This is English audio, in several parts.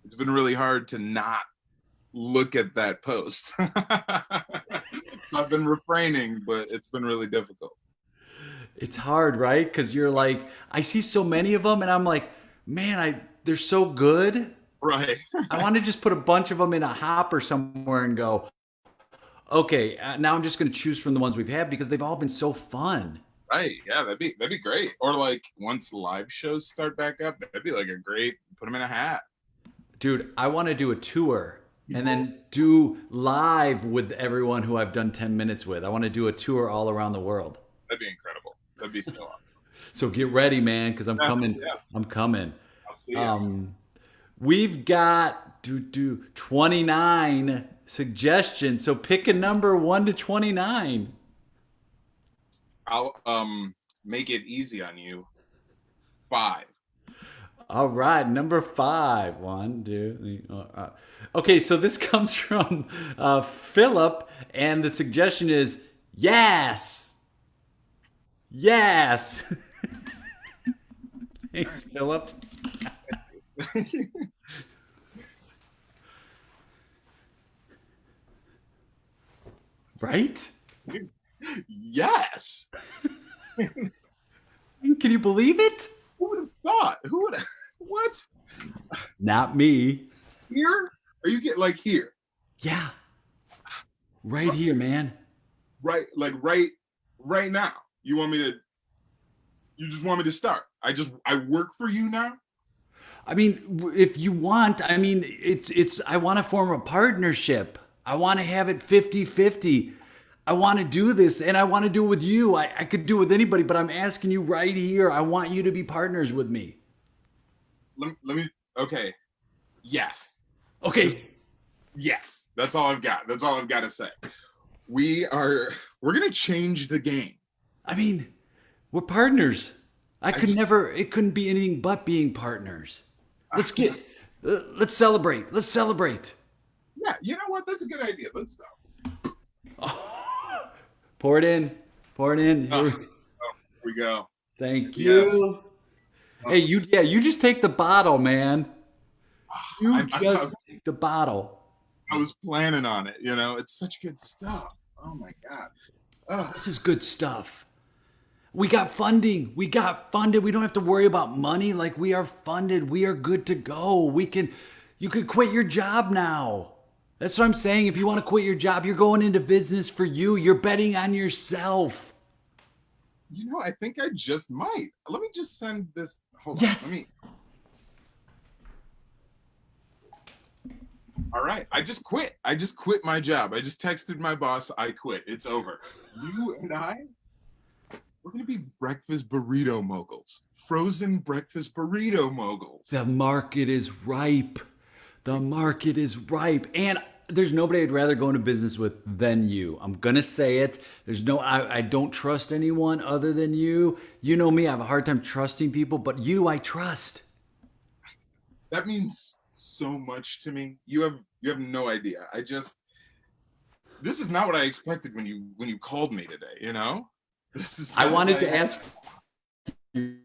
it's been really hard to not look at that post. So I've been refraining, but it's been really difficult. It's hard, right? Because you're like, I see so many of them, and I'm like, man, they're so good. Right. I want to just put a bunch of them in a hopper somewhere and go, okay, now I'm just going to choose from the ones we've had because they've all been so fun. Right. Yeah, that'd be great. Or like once live shows start back up, that'd be like a great put them in a hat. Dude, I want to do a tour and then do live with everyone who I've done 10 minutes with. I want to do a tour all around the world. That'd be incredible. That'd be so awesome. So get ready, man, because I'm Yeah, coming. yeah. I'm coming. I'll see you. We've got 29 suggestions. So pick a number 1 to 29. I'll make it easy on you. 5. All right, number 5. 1, 2, 3. Okay, so this comes from Philip, and the suggestion is yes. Yes. Thanks, Philip. Right? Yes. Can you believe it? Who would have thought? Who would have what? Not me. Here? Are you getting like here? Yeah. Right here, man. Right, like right now. You just want me to start. I work for you now? I mean, if you want, I mean, I want to form a partnership. I want to have it 50-50. I want to do this and I want to do it with you. I could do it with anybody, but I'm asking you right here. I want you to be partners with me. Let me okay. Yes. Okay. Yes. That's all I've got. That's all I've got to say. We're gonna change the game. I mean, we're partners. It couldn't be anything but being partners. Let's celebrate. Let's celebrate. Yeah, you know what? That's a good idea. Let's go. Pour it in. Pour it in. Oh, here we go. Thank Yes. you. Hey, you just take the bottle, man. You just take the bottle. I was planning on it. It's such good stuff. Oh my god. Oh, This is good stuff. We got funding. We got funded. We don't have to worry about money. Like we are funded. We are good to go. You could quit your job now. That's what I'm saying. If you want to quit your job, you're going into business for you. You're betting on yourself. I think I just might. Let me just send this. Hold Yes. on. All right. I just quit. I just quit my job. I just texted my boss. I quit. It's over. You and we're going to be breakfast burrito moguls. Frozen breakfast burrito moguls. The market is ripe. The market is ripe. And there's nobody I'd rather go into business with than you. I'm going to say it. I don't trust anyone other than you. You know me, I have a hard time trusting people, but you I trust. That means so much to me. You have no idea. This is not what I expected when you called me today, This is I wanted to ask you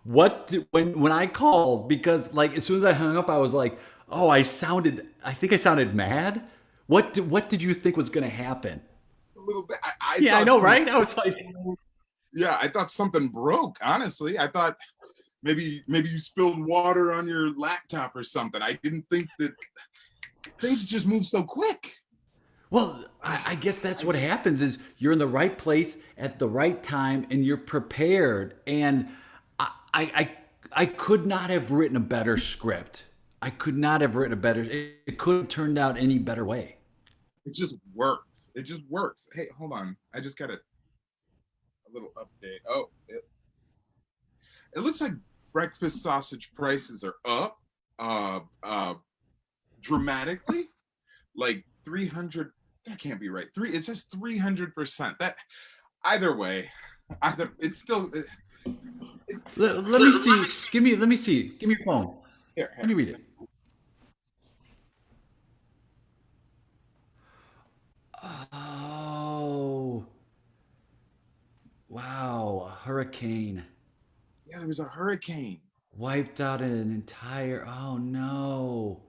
when I called, because like as soon as I hung up I was like, "Oh, I think I sounded mad." What did you think was going to happen? a little bit. Yeah, I know, right? I was like, Yeah, I thought something broke, honestly. I thought maybe you spilled water on your laptop or something. I didn't think that things just move so quick. well, I guess that's what happens is you're in the right place at the right time and you're prepared. And I could not have written a better script. I could not have written a better. It couldn't have turned out any better way. It just works. It just works. Hey, hold on. I just got a little update. Oh, it looks like breakfast sausage prices are up dramatically. Like 300. That can't be right. It says 300%. That either way, it's still. Let me see. Let me see. Give me your phone. Here. Let me read it. Oh, wow. A hurricane. Yeah, there was a hurricane. Wiped out an entire. Oh no.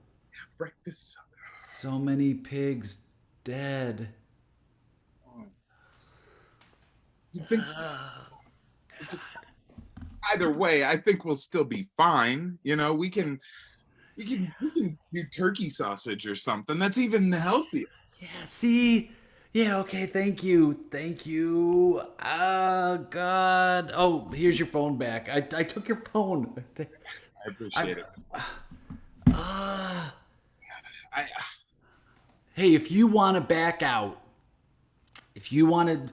breakfast. So many pigs dead. Oh, you think just either way, I think we'll still be fine. We can do turkey sausage or something. That's even healthier. Yeah, see? Yeah, okay, thank you. Thank you. Oh, God. Oh, here's your phone back. I took your phone. I I, appreciate it. uh, I hey, if you want to back out, if you want to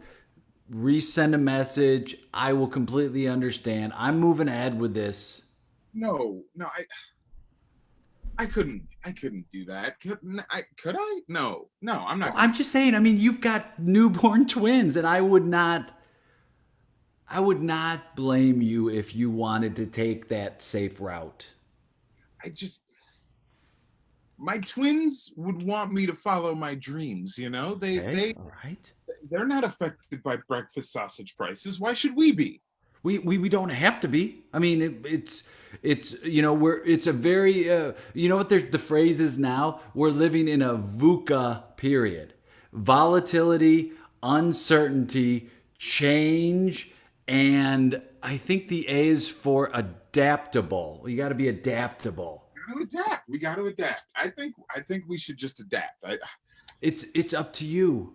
resend a message, I will completely understand. I'm moving ahead with this. no, I couldn't do that. Could I? No, I'm Well, not gonna. I'm just saying, I mean, you've got newborn twins, and I would not blame you if you wanted to take that safe route. I just my twins would want me to follow my dreams, you know? They Okay, they all right. they're not affected by breakfast sausage prices. Why should we be? We don't have to be. I mean, it's we're it's a very what the phrase is now. We're living in a VUCA period. Volatility, uncertainty, change, and I think the A is for adaptable. You got to be adaptable. We got to adapt. I think we should just adapt. It's up to you.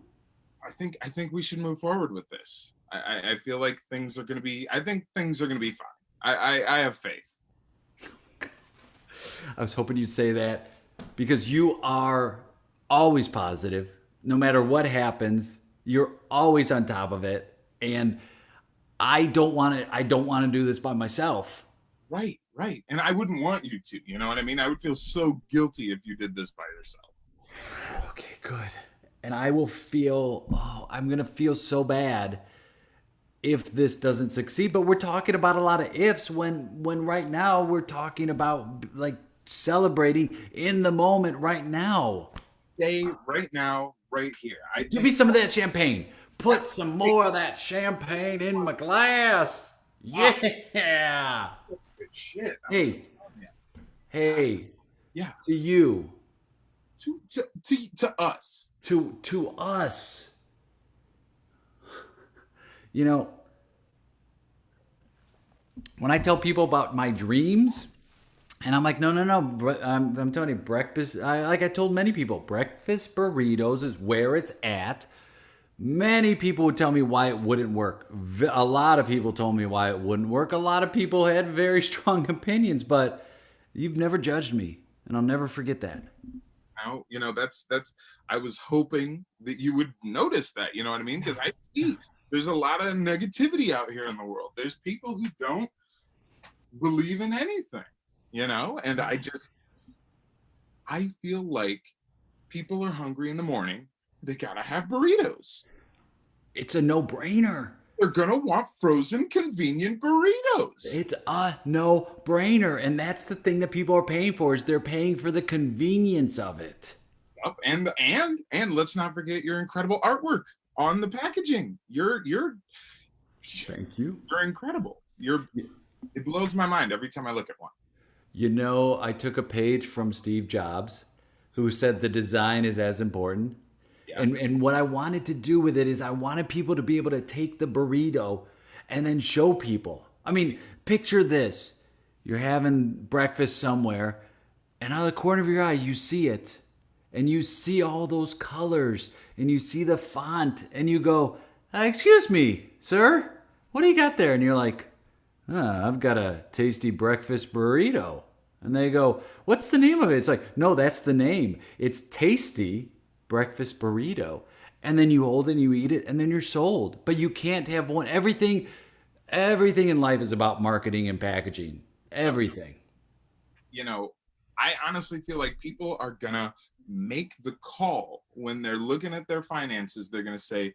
I think we should move forward with this. I feel like things are going to be. I think things are going to be fine. I have faith. I was hoping you'd say that because you are always positive. No matter what happens, you're always on top of it. And I don't want to. I don't want to do this by myself. Right. And I wouldn't want you to. You know what I mean? I would feel so guilty if you did this by yourself. Okay, good. And I will feel. Oh, I'm gonna feel so bad if this doesn't succeed. But we're talking about a lot of ifs when right now we're talking about like celebrating in the moment right now. Stay right now, right here. I Give me think. some of that champagne. Put some more of that champagne in my glass. Ah, Yeah. good shit. I'm just Hey, telling you. hey, Yeah. to you, To us. to us. You know, when I tell people about my dreams, and I'm like, no. I'm telling you, breakfast. Like I told many people, breakfast burritos is where it's at. Many people would tell me why it wouldn't work. A lot of people told me why it wouldn't work. A lot of people had very strong opinions, but you've never judged me, and I'll never forget that. Now, that's. I was hoping that you would notice that. You know what I mean? Because I see there's a lot of negativity out here in the world. There's people who don't believe in anything. And I feel like people are hungry in the morning. They gotta have burritos. It's a no-brainer. They're gonna want frozen, convenient burritos. It's a no-brainer, and that's the thing that people are paying for is they're paying for the convenience of it. Yep. And let's not forget your incredible artwork on the packaging. You're Thank you. incredible. It blows my mind every time I look at one. I took a page from Steve Jobs, who said the design is as important. Yeah. And what I wanted to do with it is I wanted people to be able to take the burrito and then show people. I mean, picture this. You're having breakfast somewhere, and out of the corner of your eye, you see it. And you see all those colors, and you see the font, and you go, excuse me, sir, what do you got there? And you're like, I've got a tasty breakfast burrito. And they go, what's the name of it? It's like, no, that's the name. It's tasty breakfast burrito. And then you hold it and you eat it and then you're sold. But you can't have one. Everything in life is about marketing and packaging. Everything. I honestly feel like people are gonna make the call when they're looking at their finances. They're gonna say,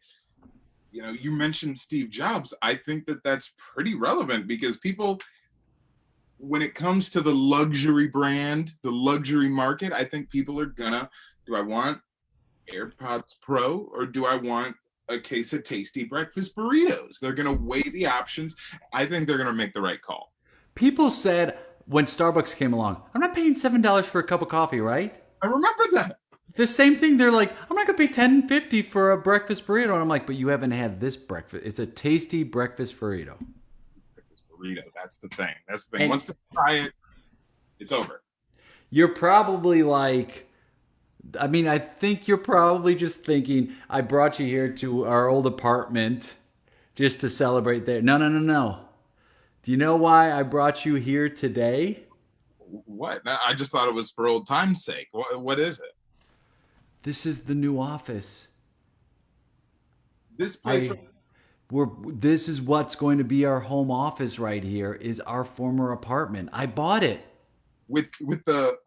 you mentioned Steve Jobs. I think that that's pretty relevant because people, when it comes to the luxury brand, the luxury market, I think people are gonna, do I want AirPods Pro or do I want a case of tasty breakfast burritos? They're gonna weigh the options. I think they're gonna make the right call. People said when Starbucks came along. I'm not paying $7 for a cup of coffee, right? I remember that. The same thing. They're like, I'm not gonna pay $10.50 for a breakfast burrito, and I'm like, but you haven't had this breakfast. It's a tasty breakfast burrito. Burrito. That's the thing. That's the thing. And Once they try it, it's over. you're probably like, I mean, I think you're probably just thinking, I brought you here to our old apartment just to celebrate there. No, no, no, no. Do you know why I brought you here today? What? I just thought it was for old time's sake. What is it? This is the new office. This place This is what's going to be our home office right here is our former apartment. I bought it. with the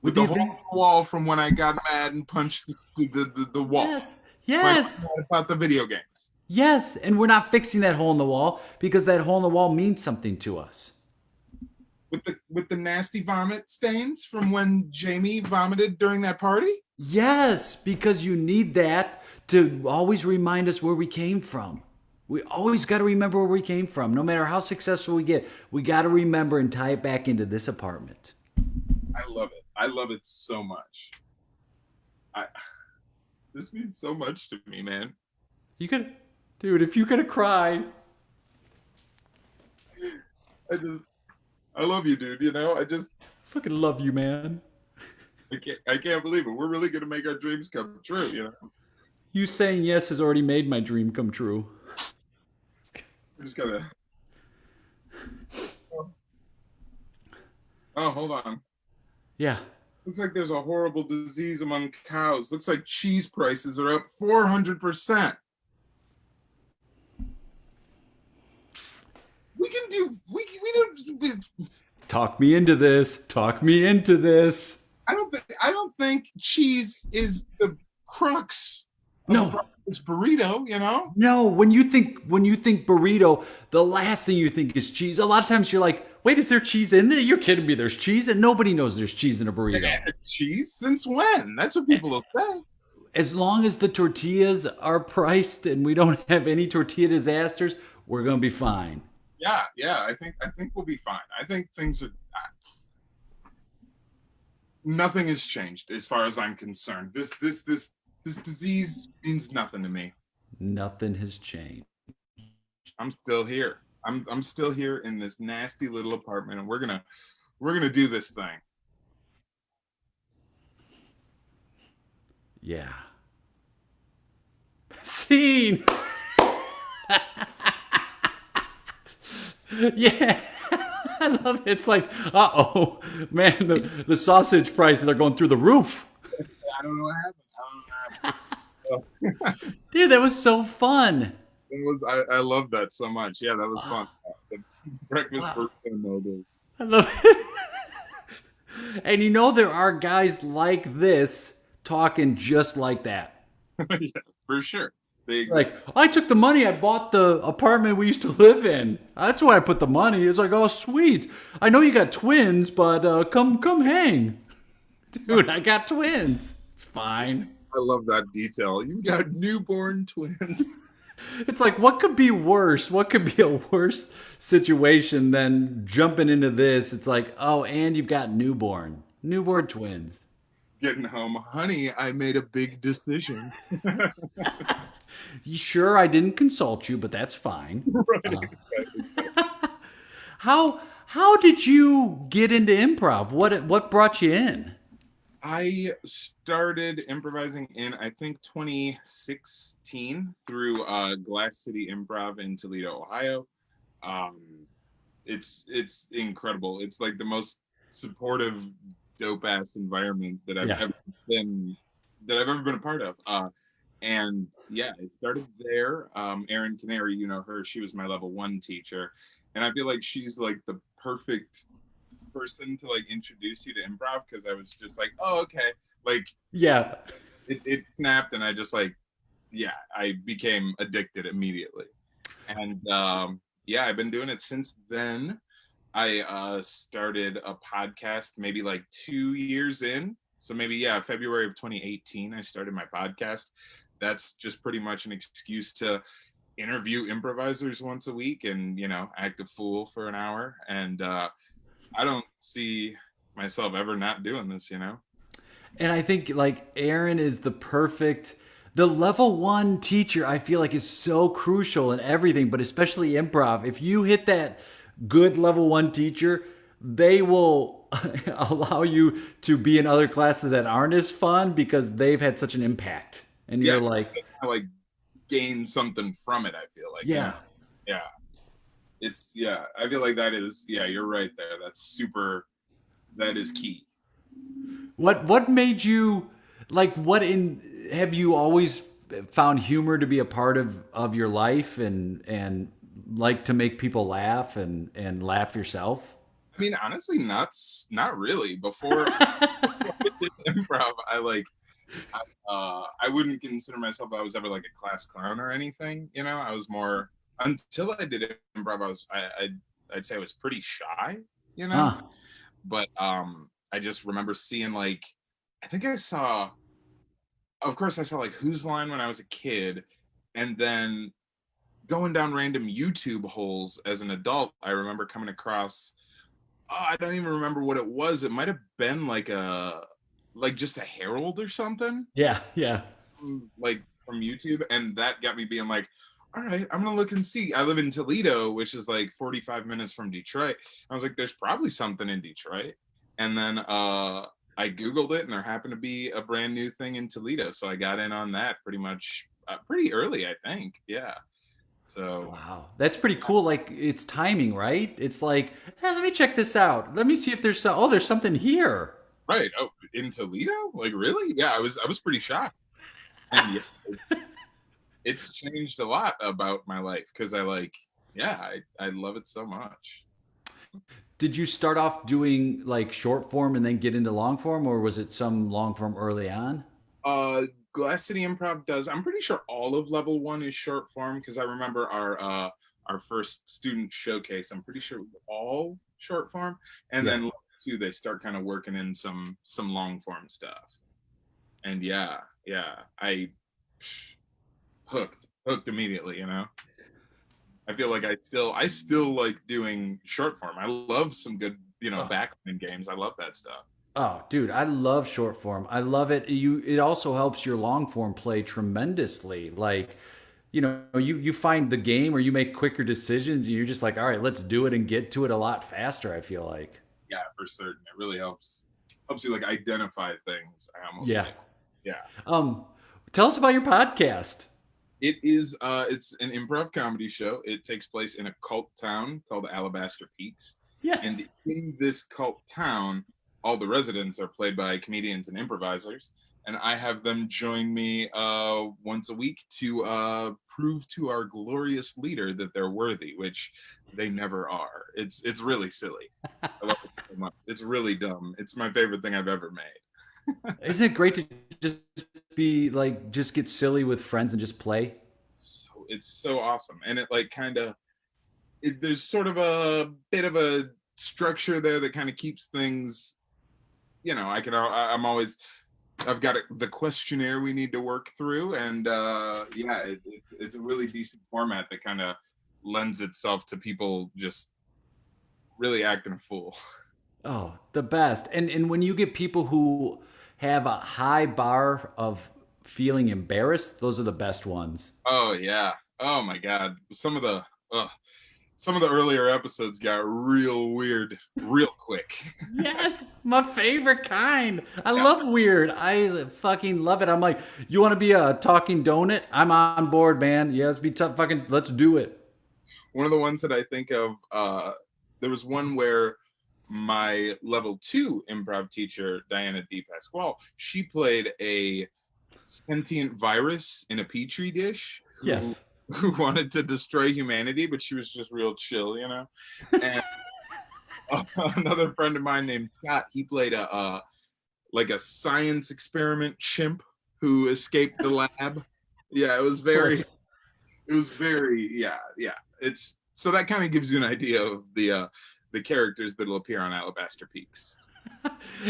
the hole in the wall from when I got mad and punched the wall. Yes. Yes. About the video games. Yes. And we're not fixing that hole in the wall because that hole in the wall means something to us. With the nasty vomit stains from when Jamie vomited during that party? Yes, because you need that to always remind us where we came from. We always got to remember where we came from. No matter how successful we get, we got to remember and tie it back into this apartment. I love it. I love it so much. This means so much to me, man. You could, dude, if you're going to cry. I love you, dude. You know, I fucking love you, man. I can't believe it. We're really going to make our dreams come true, you know? You saying yes has already made my dream come true. We're just going to... Oh, hold on. Yeah. Looks like there's a horrible disease among cows. Looks like cheese prices are up 400%. We don't... Talk me into this. Talk me into this. I don't think cheese is the crux of this burrito, you know? No, when you think burrito, the last thing you think is cheese. A lot of times you're like, wait, is there cheese in there? You're kidding me, there's cheese? And nobody knows there's cheese in a burrito. Cheese? Since when? That's what people will say. As long as the tortillas are priced and we don't have any tortilla disasters, we're gonna be fine. Yeah. I think we'll be fine. I think things are... Nothing has changed as far as I'm concerned. This disease means nothing to me. Nothing has changed. I'm still here. I'm still here in this nasty little apartment, and we're gonna do this thing. Yeah. Scene. Yeah. I love it. It's like, uh-oh, man, the sausage prices are going through the roof. I don't know what happened. Dude, that was so fun. I love that so much. Yeah, that was fun. The breakfast burrito moguls. I love it. And you know there are guys like this talking just like that. Yeah, for sure. Like, I took the money, I bought the apartment we used to live in. That's why I put the money. It's like, oh, sweet. I know you got twins, but come hang. Dude, I got twins. It's fine. I love that detail. You got newborn twins. It's like, what could be worse? What could be a worse situation than jumping into this? It's like, oh, and you've got newborn twins. Getting home, honey, I made a big decision. Sure, I didn't consult you, but that's fine. Right. How did you get into improv? What brought you in? I started improvising in, I think, 2016 through Glass City Improv in Toledo, Ohio. It's incredible. It's like the most supportive, dope ass environment that I've ever been a part of. And yeah, I started there. Erin Kanary, you know her, she was my level 1 teacher. And I feel like she's like the perfect person to like introduce you to improv, because I was just like, oh, okay. Like, yeah, it snapped, and I just like, yeah, I became addicted immediately. And yeah, I've been doing it since then. I started a podcast maybe like 2 years in. So maybe, yeah, February of 2018, I started my podcast. That's just pretty much an excuse to interview improvisers once a week and, you know, act a fool for an hour. And I don't see myself ever not doing this, you know? And I think like Erin is the level one teacher. I feel like is so crucial in everything, but especially improv. If you hit that good level one teacher, they will allow you to be in other classes that aren't as fun because they've had such an impact. And Yeah, you're like, I like gain something from it, I feel like, you know? yeah. Yeah. Yeah, I feel like that is, yeah, you're right there. That is key. What made you like what in have you always found humor to be a part of your life and like to make people laugh and laugh yourself? I mean, honestly, not really. Before I did improv, I wouldn't consider myself I was ever like a class clown or anything. You know, I was more until I did improv. I'd say I was pretty shy. You know, Huh. but I just remember seeing like I think I saw. Of course, I saw like Whose Line when I was a kid, and then going down random YouTube holes as an adult. I remember coming across I don't even remember what it was. It might have been like just a Herald or something, Yeah, yeah. like from YouTube, and that got me being like, all right, I'm gonna look and see. I live in Toledo, which is like 45 minutes from Detroit. I was like, there's probably something in Detroit, and then I googled it, and there happened to be a brand new thing in Toledo, so I got in on that pretty much pretty early, I think. Yeah. So Wow. That's pretty cool. Like it's timing, right? It's like, hey, let me check this out. Let me see if there's something here. right. Oh, in Toledo? Like really? Yeah, I was pretty shocked. And yeah, it's changed a lot about my life because yeah, I love it so much. Did you start off doing like short form and then get into long form, or was it some long form early on? Uh, Glass City Improv does. I'm pretty sure all of level one is short form because I remember our first student showcase. I'm pretty sure it was all short form, and Yeah. then level two they start kind of working in some long form stuff. And yeah, yeah, I hooked immediately. You know. I feel like I still like doing short form. I love some good, Oh, backline games. I love that stuff. oh, dude, I love short form. I love it. It also helps your long form play tremendously. Like, you find the game or you make quicker decisions. And you're just like, all right, let's do it and get to it a lot faster. I feel like. Yeah, for certain. It really helps you like identify things, I almost Yeah. think. Yeah. Um, Tell us about your podcast. It's an improv comedy show. It takes place in a cult town called Alabaster Peaks. And Yes. in this cult town, all the residents are played by comedians and improvisers. And I have them join me once a week to prove to our glorious leader that they're worthy, which they never are. It's really silly. I love it so much. It's really dumb. It's my favorite thing I've ever made. Isn't it great to just be like, just get silly with friends and just play? It's so awesome, and it like kind of there's sort of a bit of a structure there that kind of keeps things. I'm always I've got the questionnaire we need to work through, and yeah, it's a really decent format that kind of lends itself to people just really acting a fool. Oh, the best. And when you get people who have a high bar of feeling embarrassed, those are the best ones. Oh yeah. Oh my God. Some of the earlier episodes got real weird real quick. Yes, my favorite kind. I Yeah. love weird. I fucking love it. I'm like, you want to be a talking donut? I'm on board, man. Yeah, let's be tough. Fucking, let's do it. One of the ones that I think of, there was one where my level two improv teacher, Diana D. Pasquale, she played a sentient virus in a petri dish who Yes. who wanted to destroy humanity, but she was just real chill, you know. And another friend of mine named Scott, he played a like a science experiment chimp who escaped the lab. Yeah, it was very yeah, yeah. It's so that kind of gives you an idea of the characters that'll appear on Alabaster Peaks.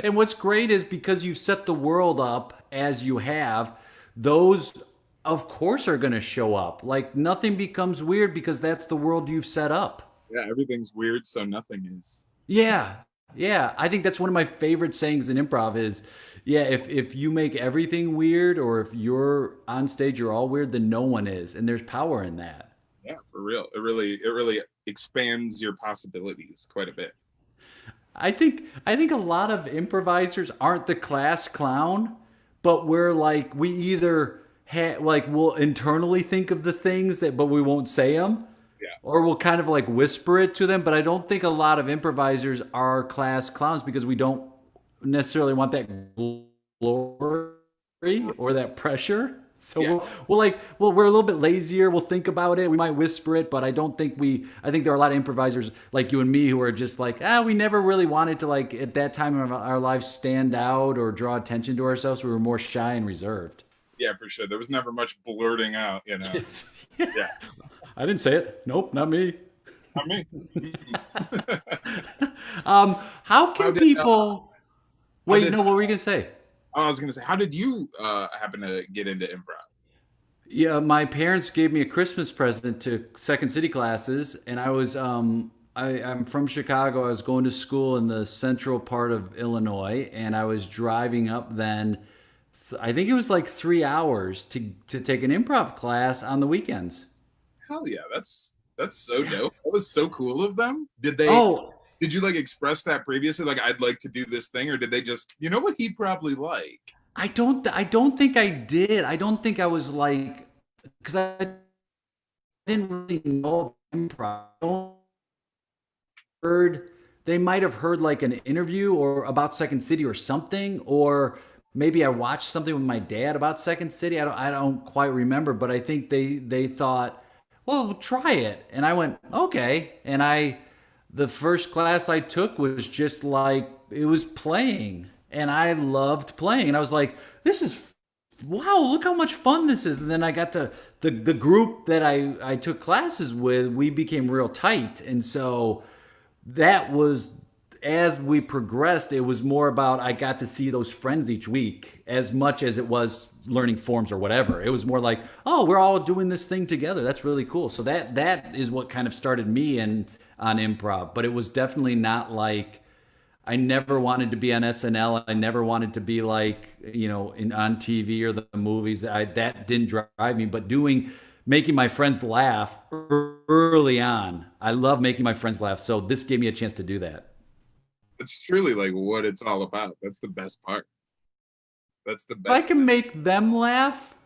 And what's great is because you've set the world up as you have, those of course are going to show up. Like nothing becomes weird because that's the world you've set up. Yeah, everything's weird, so nothing is. Yeah, yeah. I think that's one of my favorite sayings in improv is, yeah, if you make everything weird or if you're on stage, you're all weird, then no one is, and there's power in that. Yeah, for real. It really expands your possibilities quite a bit. I think a lot of improvisers aren't the class clown, but we're like we either like we'll internally think of the things that but we won't say them, Yeah. or we'll kind of like whisper it to them. But I don't think a lot of improvisers are class clowns because we don't necessarily want that glory or that pressure. So Yeah. we'll like well we're a little bit lazier. We'll think about it. We might whisper it, but I don't think we. I think there are a lot of improvisers like you and me who are just like we never really wanted to like at that time of our lives stand out or draw attention to ourselves. We were more shy and reserved. Yeah, for sure. There was never much blurting out, you know. Yes. Yeah. I didn't say it. Nope, not me. Not me. How How can did people? how Wait, did no. What were you gonna say? I was gonna say, how did you happen to get into improv? Yeah, my parents gave me a Christmas present to Second City classes, and I was I'm from Chicago. I was going to school in the central part of Illinois, and I was driving up then. I think it was like 3 hours to take an improv class on the weekends. Hell yeah, that's so dope. That was so cool of them. Oh, Did you like express that previously? Like, I'd like to do this thing, or did they just, you know what he'd probably like? I don't think I did. I don't think I was like because I didn't really know improv. I don't heard they might have heard like an interview or about Second City or something, or maybe I watched something with my dad about Second City. I don't quite remember, but I think they thought, well, try it, and I went okay, and I the first class I took was just like it was playing, and I loved playing, and I was like, this is wow, look how much fun this is. And then I got to the group that I took classes with, we became real tight. And so that was as we progressed, it was more about I got to see those friends each week as much as it was learning forms or whatever. It was more like, oh, we're all doing this thing together. That's really cool. So that is what kind of started me in on improv. But it was definitely not like I never wanted to be on SNL. I never wanted to be like, on TV or the movies. That didn't drive me, but making my friends laugh early on. I love making my friends laugh. So this gave me a chance to do that. It's truly like what it's all about. That's the best part. That's the If I best. can make them laugh,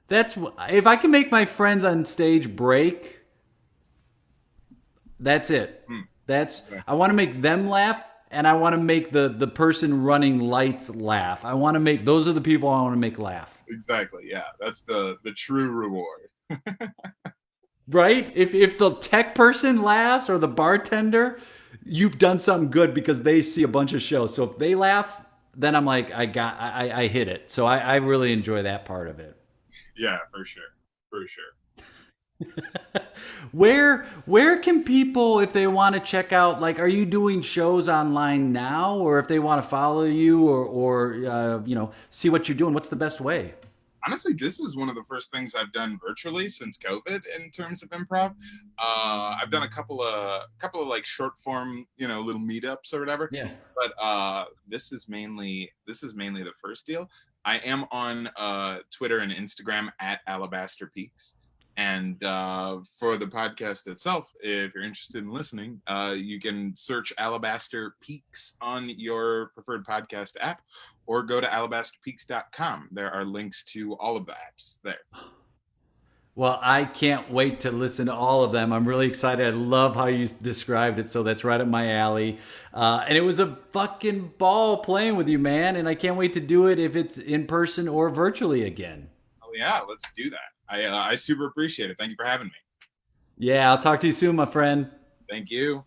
if I can make my friends on stage break, that's it. Hmm. Okay. I want to make them laugh, and I want to make the person running lights laugh. I want to make those are the people I want to make laugh. Exactly. Yeah, that's the true reward. Right? If the tech person laughs or the bartender, you've done something good because they see a bunch of shows. So if they laugh, then I'm like, I hit it. So I really enjoy that part of it. Yeah, for sure. For sure. Where can people, if they want to check out, like, are you doing shows online now, or if they want to follow you or see what you're doing, what's the best way? Honestly, this is one of the first things I've done virtually since COVID in terms of improv. I've done a couple of like short form, little meetups or whatever. Yeah. But this is mainly the first deal. I am on Twitter and Instagram at Alabaster Peaks. And for the podcast itself, if you're interested in listening, you can search Alabaster Peaks on your preferred podcast app or go to alabasterpeaks.com. There are links to all of the apps there. Well, I can't wait to listen to all of them. I'm really excited. I love how you described it. So that's right up my alley. And it was a fucking ball playing with you, man. And I can't wait to do it if it's in person or virtually again. Oh, yeah, let's do that. I super appreciate it. Thank you for having me. Yeah, I'll talk to you soon, my friend. Thank you.